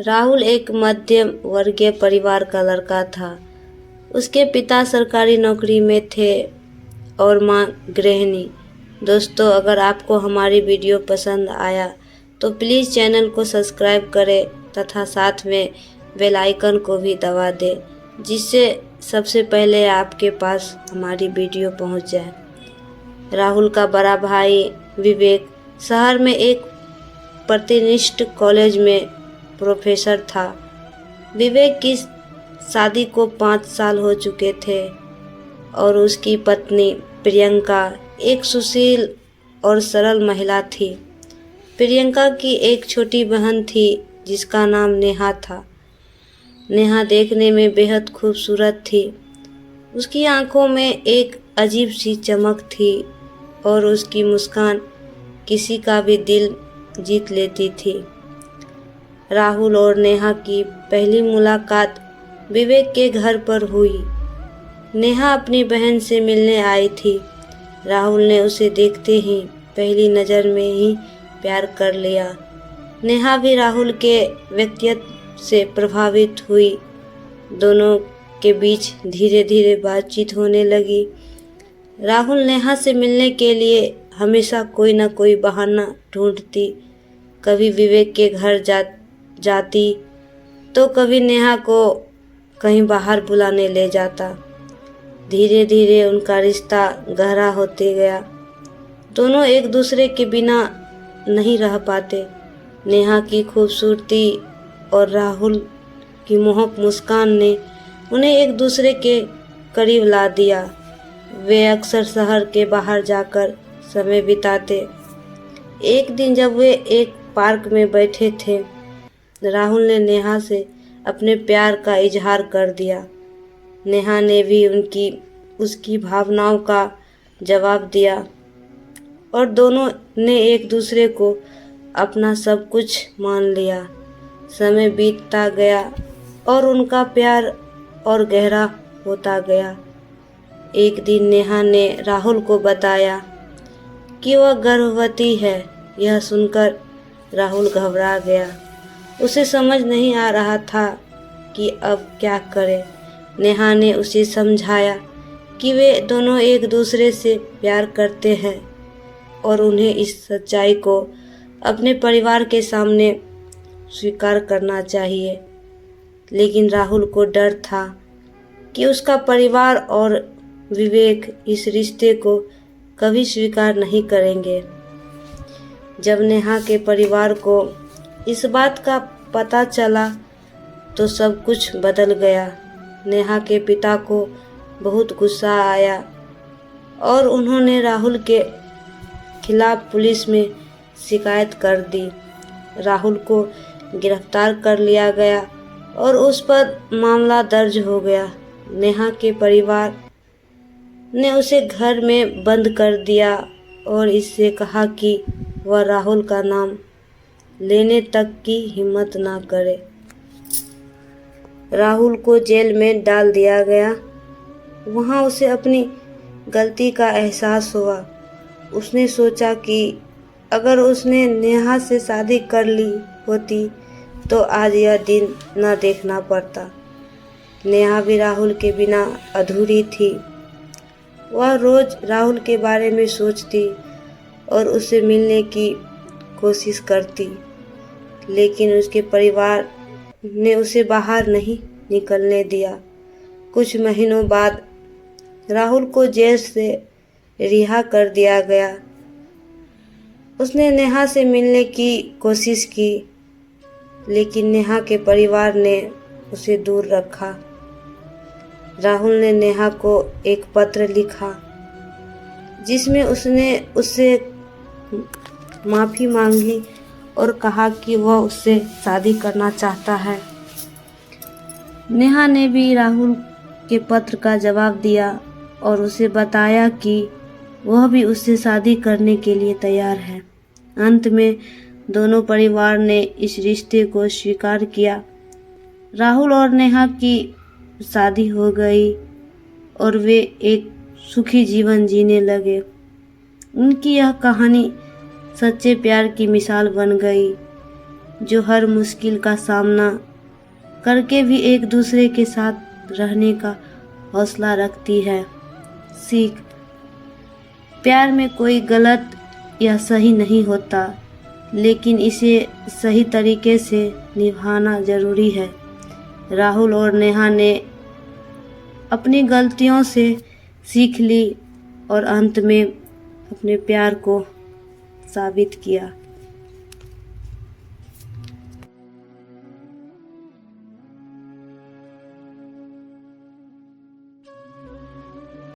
राहुल एक मध्यम वर्गीय परिवार का लड़का था। उसके पिता सरकारी नौकरी में थे और मां गृहिणी। दोस्तों, अगर आपको हमारी वीडियो पसंद आया तो प्लीज़ चैनल को सब्सक्राइब करें तथा साथ में बेल आइकन को भी दबा दें, जिससे सबसे पहले आपके पास हमारी वीडियो पहुंच जाए। राहुल का बड़ा भाई विवेक शहर में एक प्रतिष्ठित कॉलेज में प्रोफेसर था। विवेक की शादी को 5 साल हो चुके थे और उसकी पत्नी प्रियंका एक सुशील और सरल महिला थी। प्रियंका की एक छोटी बहन थी जिसका नाम नेहा था। नेहा देखने में बेहद खूबसूरत थी। उसकी आंखों में एक अजीब सी चमक थी और उसकी मुस्कान किसी का भी दिल जीत लेती थी। राहुल और नेहा की पहली मुलाकात विवेक के घर पर हुई। नेहा अपनी बहन से मिलने आई थी। राहुल ने उसे देखते ही पहली नज़र में ही प्यार कर लिया। नेहा भी राहुल के व्यक्तित्व से प्रभावित हुई। दोनों के बीच धीरे धीरे बातचीत होने लगी। राहुल नेहा से मिलने के लिए हमेशा कोई न कोई बहाना ढूंढती। कभी विवेक के घर जाती तो कभी नेहा को कहीं बाहर बुलाने ले जाता। धीरे धीरे उनका रिश्ता गहरा होते गया। दोनों एक दूसरे के बिना नहीं रह पाते। नेहा की खूबसूरती और राहुल की मोहक मुस्कान ने उन्हें एक दूसरे के करीब ला दिया। वे अक्सर शहर के बाहर जाकर समय बिताते। एक दिन जब वे एक पार्क में बैठे थे, राहुल ने नेहा से अपने प्यार का इजहार कर दिया। नेहा ने भी उसकी भावनाओं का जवाब दिया और दोनों ने एक दूसरे को अपना सब कुछ मान लिया। समय बीतता गया और उनका प्यार और गहरा होता गया। एक दिन नेहा ने राहुल को बताया कि वह गर्भवती है। यह सुनकर राहुल घबरा गया। उसे समझ नहीं आ रहा था कि अब क्या करे। नेहा ने उसे समझाया कि वे दोनों एक दूसरे से प्यार करते हैं और उन्हें इस सच्चाई को अपने परिवार के सामने स्वीकार करना चाहिए। लेकिन राहुल को डर था कि उसका परिवार और विवेक इस रिश्ते को कभी स्वीकार नहीं करेंगे। जब नेहा के परिवार को इस बात का पता चला तो सब कुछ बदल गया। नेहा के पिता को बहुत गुस्सा आया और उन्होंने राहुल के खिलाफ पुलिस में शिकायत कर दी। राहुल को गिरफ्तार कर लिया गया और उस पर मामला दर्ज हो गया। नेहा के परिवार ने उसे घर में बंद कर दिया और इससे कहा कि वह राहुल का नाम लेने तक की हिम्मत ना करे। राहुल को जेल में डाल दिया गया। वहाँ उसे अपनी गलती का एहसास हुआ। उसने सोचा कि अगर उसने नेहा से शादी कर ली होती तो आज यह दिन न देखना पड़ता। नेहा भी राहुल के बिना अधूरी थी। वह रोज राहुल के बारे में सोचती और उससे मिलने की कोशिश करती, लेकिन उसके परिवार ने उसे बाहर नहीं निकलने दिया। कुछ महीनों बाद राहुल को जेल से रिहा कर दिया गया। उसने नेहा से मिलने की कोशिश की, लेकिन नेहा के परिवार ने उसे दूर रखा। राहुल ने नेहा को एक पत्र लिखा जिसमें उसने उससे माफ़ी मांगी और कहा कि वह उससे शादी करना चाहता है। नेहा ने भी राहुल के पत्र का जवाब दिया और उसे बताया कि वह भी उससे शादी करने के लिए तैयार है। अंत में दोनों परिवार ने इस रिश्ते को स्वीकार किया। राहुल और नेहा की शादी हो गई और वे एक सुखी जीवन जीने लगे। उनकी यह कहानी सच्चे प्यार की मिसाल बन गई। जो हर मुश्किल का सामना करके भी एक दूसरे के साथ रहने का हौसला रखती है। सीख, प्यार में कोई गलत या सही नहीं होता, लेकिन इसे सही तरीके से निभाना ज़रूरी है। राहुल और नेहा ने अपनी गलतियों से सीख ली और अंत में अपने प्यार को साबित किया।